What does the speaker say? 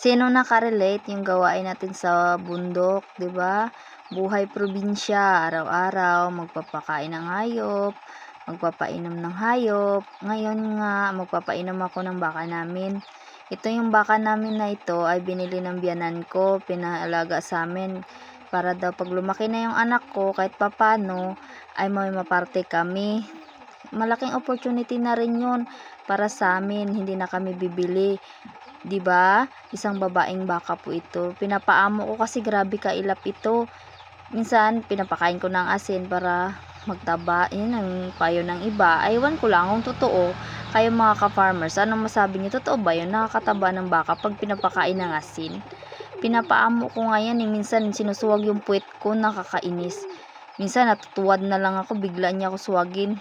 Sino naka-relate yung gawain natin sa bundok, 'di ba? Buhay probinsya, araw-araw magpapakain ng hayop, magpapainom ng hayop. Ngayon nga magpapainom ako ng baka namin. Ito yung baka namin na ito ay binili ng biyanan ko, pinaalaga sa amin para daw pag lumaki na yung anak ko kahit papano ay may maparte kami. Malaking opportunity na rin yun para sa amin, hindi na kami bibili. 'Di ba? Isang babaeng baka po ito. Pinapaamo ko kasi grabe kailap ito. Minsan pinapakain ko ng asin para magtaba. 'Yun ang payo ng iba. Ewan ko lang kung totoo. Kayo mga ka-farmers, anong masabi niyo? Totoo ba 'yun? Nakakataba ng baka pag pinapakain ng asin? Pinapaamo ko nga yan, minsan sinusuwag yung puwet ko, nakakainis. Minsan natutuwad na lang ako, bigla niya ako suwagin.